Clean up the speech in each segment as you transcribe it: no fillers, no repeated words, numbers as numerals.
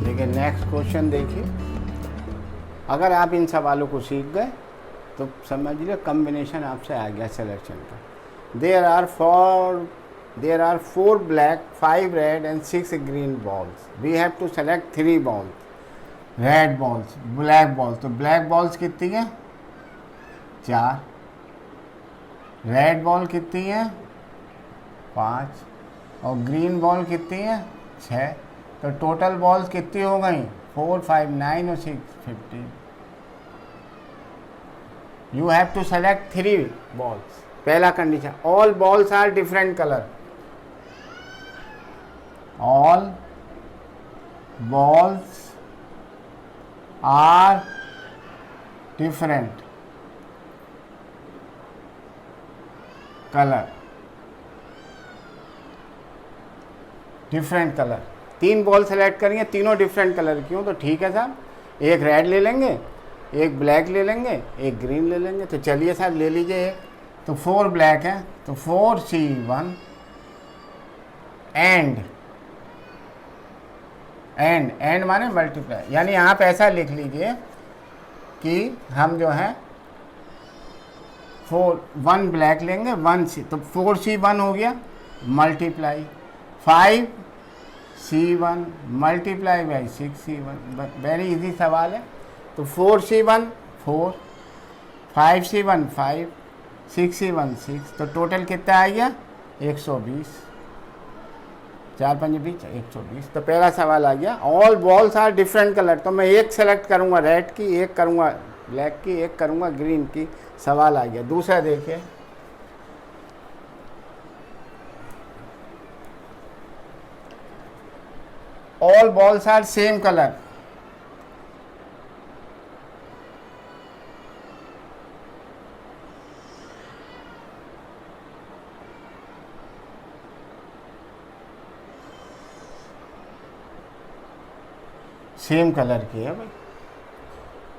देखिए next question देखिए, अगर आप इन सवालों को सीख गए तो समझ लीजिए कम्बिनेशन आपसे आ गया सिलेक्शन का। There are 4 black, 5 red and 6 green balls. We have to select 3 balls, red balls, black balls. तो ब्लैक बॉल्स कितनी है? 4। रेड बॉल कितनी है? 5। और ग्रीन बॉल कितनी है? 6। तो टोटल बॉल्स कितनी हो गई? 4, 5, 9 और 6, 15। You have to select 3 balls. पहला condition, all balls are different colour. All balls are different colour. Different colour, 3 ball select करेंगे, तीनों डिफरेंट कलर की हो तो ठीक है साहब। एक रेड ले लेंगे, एक ब्लैक ले लेंगे, एक ग्रीन ले लेंगे। तो चलिए साहब ले लीजिए एक। तो 4 ब्लैक है तो 4C1 एंड माने मल्टीप्लाई। यानी आप ऐसा लिख लीजिए कि हम जो है 1 ब्लैक लेंगे, 1C, तो 4C1 हो गया multiply 5C1 multiply by 6C1। Very easy सवाल है। तो 4C1 4, 5C1 5, 6C1 6। तो टोटल कितना आ गया? 120। 4 5 20, 120। तो पहला सवाल आ गया, all balls are different colour. तो मैं एक सेलेक्ट करूंगा रेड की, एक करूंगा ब्लैक की, एक करूंगा ग्रीन की। सवाल आ गया। दूसरा देखिए, all balls are same colour. Same colour की है भाई,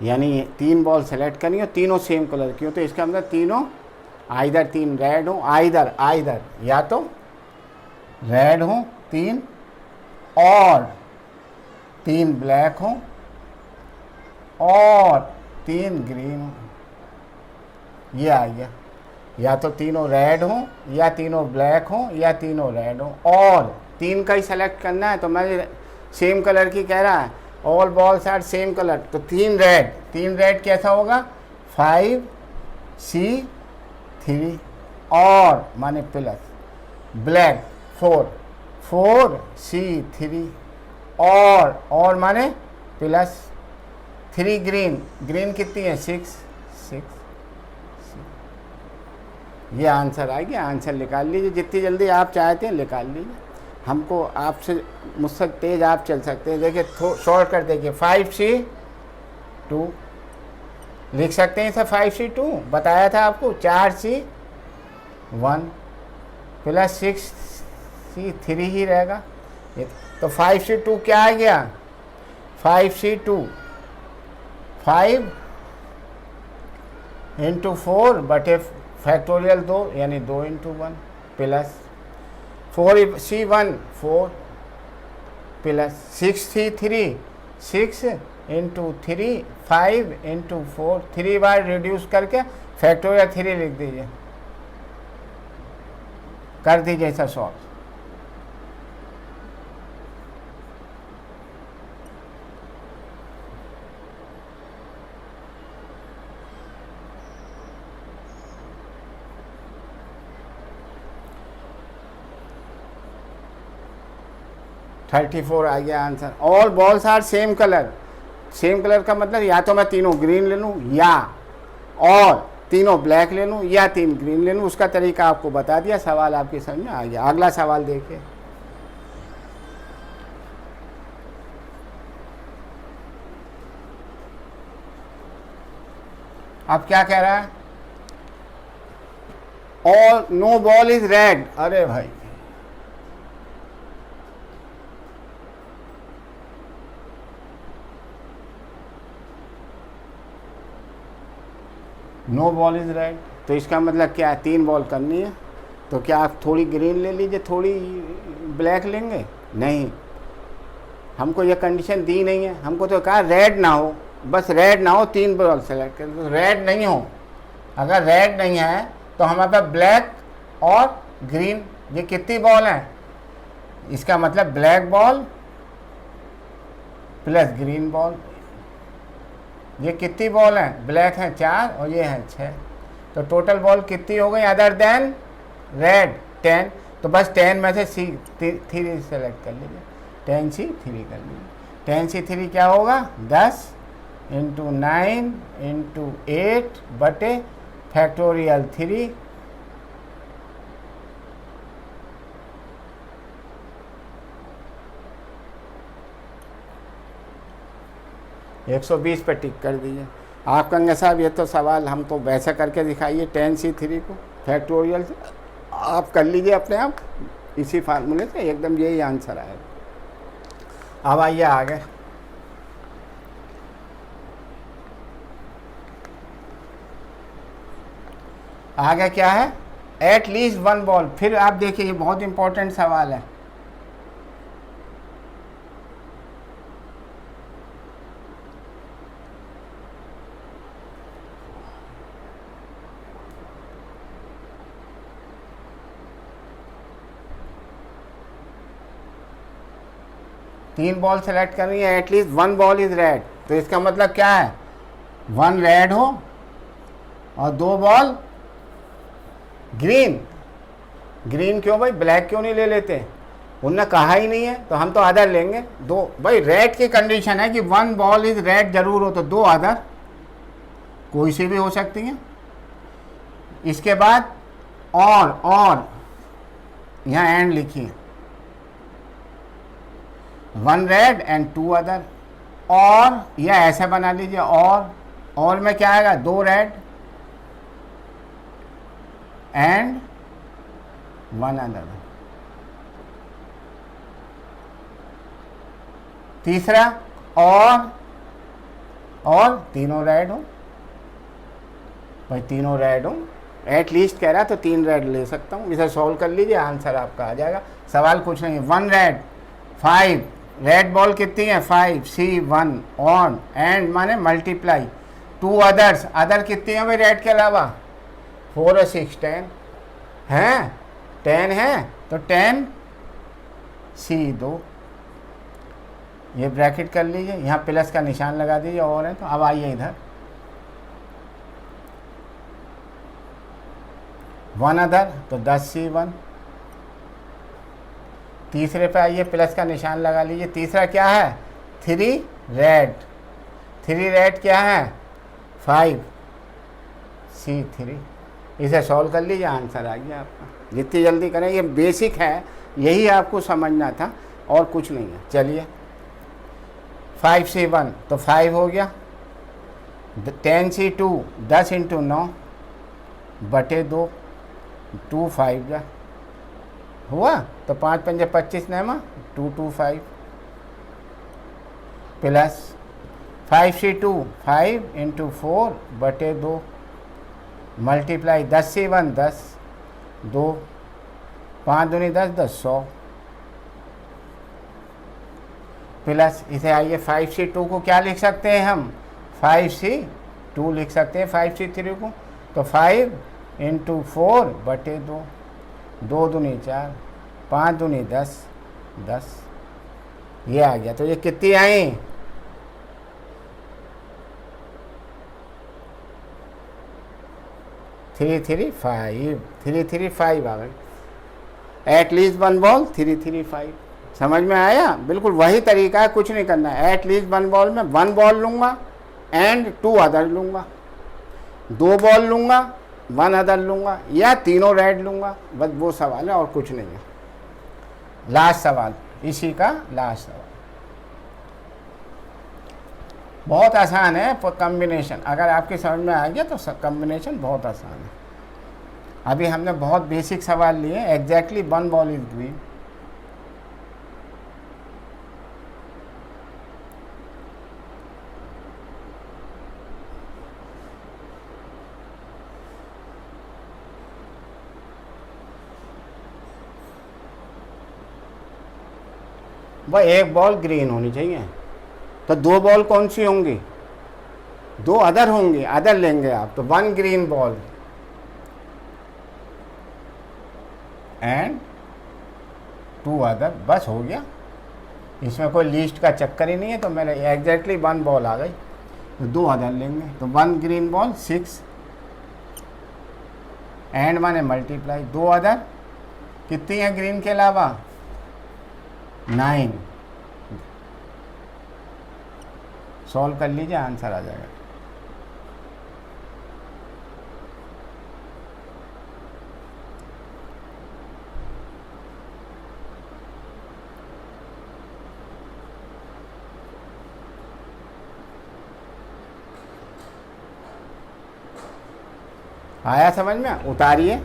यानी 3 बॉल सेलेक्ट करनी हो, तीनों सेम कलर की हो। तो इसका मतलब तीनों आइदर 3 रेड हो, आइदर या तो रेड हो 3 और 3 ब्लैक हो और 3 ग्रीन हो। ये आ गया, या तो तीनों रेड हो या तीनों ब्लैक हो या तीनों रेड हो, और 3 का ही सेलेक्ट करना है। तो मैं सेम कलर की कह रहा है, all balls are same colour. तो 3 रेड कैसा होगा? 5C3 और माने प्लस ब्लैक 4C3 और माने प्लस 3 ग्रीन कितनी है? 6। ये आंसर आ गया। आंसर निकाल लीजिए, जितनी जल्दी आप चाहते हैं निकाल लीजिए। हमको आपसे मुझसे तेज आप चल सकते हैं। देखिए शॉर्टकट देखिए, 5C2 लिख सकते हैं सर। 5C2 बताया था आपको, 4C1 प्लस 6C3 ही रहेगा। तो 5C2 क्या आ गया? 5C2 5 × 4 बटे फैक्टोरियल 2 यानी 2 × 1 प्लस 4C1 4 प्लस 6C3 6 × 3 5 × 4, 3 बार रिड्यूस करके फैक्टोरियल 3 लिख दीजिए, कर दीजिए ऐसा सॉल्व। $34 आ गया answer. All balls are same colour. Same colour का मतलब या तो मैं तीनों ग्रीन ले लूँ या और तीनों ब्लैक ले लूँ या 3 ग्रीन ले लूँ। उसका तरीका आपको बता दिया, सवाल आपके समझ में आ गया। अगला सवाल देखिए, अब क्या कह रहा है? All know ball is red. अरे भाई, नो बॉल इज रेड, तो इसका मतलब क्या है? 3 बॉल करनी है। तो क्या आप थोड़ी ग्रीन ले लीजिए, थोड़ी ब्लैक लेंगे? नहीं, हमको ये कंडीशन दी नहीं है, हमको तो कहा रेड ना हो, बस रेड ना हो, 3 बॉल सेलेक्ट कर, तो रेड नहीं हो। अगर रेड नहीं है तो हमारे पास ब्लैक और ग्रीन, ये कितनी बॉल हैं, इसका मतलब black ball plus green ball. ये कितनी बॉल हैं, ब्लैक हैं 4 और ये हैं 6, तो टोटल बॉल कितनी हो गई अदर देन रेड, 10। तो बस 10 में से C3 सेलेक्ट कर लीजिए, 10C3 कर लीजिए। 10C3 क्या होगा, 10 इंटू 9 इंटू 8 बटे फैक्टोरियल 3, एक 120 पे टिक कर दीजिए। आप कहेंगे साहब ये तो सवाल हम तो वैसा करके दिखाइए 10C3 को फैक्टोरियल से, आप कर लीजिए अपने आप इसी फार्मूले से, एकदम यही आंसर आएगा। अब आइए आगे, आगे क्या है, एट लीस्ट 1 बॉल। फिर आप देखिए ये बहुत इंपॉर्टेंट सवाल है। तीन बॉल सेलेक्ट करनी है, एटलीस्ट 1 बॉल इज रेड, तो इसका मतलब क्या है, 1 रेड हो और 2 बॉल ग्रीन। ग्रीन क्यों भाई, ब्लैक क्यों नहीं ले लेते, उनने कहा ही नहीं है, तो हम तो अदर लेंगे। 2 भाई रेड की कंडीशन है कि 1 बॉल इज रेड जरूर हो, तो 2 अदर कोई सी भी हो सकती हैं। इसके बाद और यहाँ एंड लिखिए, 1 रेड एंड 2 अदर, और या ऐसे बना लीजिए, और में क्या आएगा, 2 रेड एंड 1 अदर। तीसरा और तीनों रेड हो, भाई तीनों रेड हो, एटलीस्ट कह रहा तो 3 रेड ले सकता हूँ। इसे सॉल्व कर लीजिए, आंसर आपका आ जाएगा। सवाल कुछ नहीं है, 1 रेड 5, रेड बॉल कितनी है 5, C1 ऑन एंड माने मल्टीप्लाई 2 अदर्स, अदर कितनी है भाई रेड के अलावा, 4 और 6 10 हैं, 10 है तो 10 C2, ये ब्रैकेट कर लीजिए, यहाँ प्लस का निशान लगा दीजिए, और है तो अब आइए इधर 1 अदर तो 10 C1, तीसरे पे आइए प्लस का निशान लगा लीजिए, तीसरा क्या है 3 रेड, 3 रेड क्या है 5 C3, इसे सॉल्व कर लीजिए, आंसर आ गया आपका। जितनी जल्दी करें, ये बेसिक है, यही आपको समझना था और कुछ नहीं है। चलिए 5 C1 तो 5 हो गया, 10 C2 10 इंटू 9 बटे 2, 2 5 जा हुआ, तो 5 पंजे 25 नेमा 2 2 5 प्लस 5 C2 5 इंटू 4 बटे 2 मल्टीप्लाई 10 C1 10 2 5 दूनी 10 10 100 प्लस इसे आइए 5 C2 को क्या लिख सकते हैं हम, 5 C2 लिख सकते हैं 5 C3 को, तो 5 इंटू 4 बटे 2, 2 दूनी 4 5 दूनी 10 10, ये आ गया। तो ये कितनी आई, 3 3 5, 3 3 5 आ गई, एटलीस्ट 1 बॉल 3 3 5, समझ में आया। बिल्कुल वही तरीका है, कुछ नहीं करना है। एटलीस्ट 1 बॉल में 1 बॉल लूँगा एंड 2 अदर लूँगा, 2 बॉल लूँगा 1 अदर लूँगा, या तीनों रेड लूँगा, बस वो सवाल है और कुछ नहीं है। लास्ट सवाल, इसी का लास्ट सवाल, बहुत आसान है कॉम्बिनेशन, अगर आपकी समझ में आ गया तो कॉम्बिनेशन बहुत आसान है। अभी हमने बहुत बेसिक सवाल लिए, एग्जैक्टली 1 बॉल इज ग्रीन। वह एक बॉल ग्रीन होनी चाहिए। तो दो बॉल कौन सी होंगी? दो अदर होंगी, अदर लेंगे आप, तो one green ball and two other, बस हो गया। इसमें कोई लिस्ट का चक्कर ही नहीं है। तो मेरे एग्जैक्टली वन बॉल आ गई, तो दो अदर लेंगे। तो वन ग्रीन बॉल 6 एंड माने मल्टीप्लाई, दो अदर कितनी है ग्रीन के अलावा? 9। सॉल्व कर लीजिए, आंसर आ जाएगा। आया समझ में? उतारिए।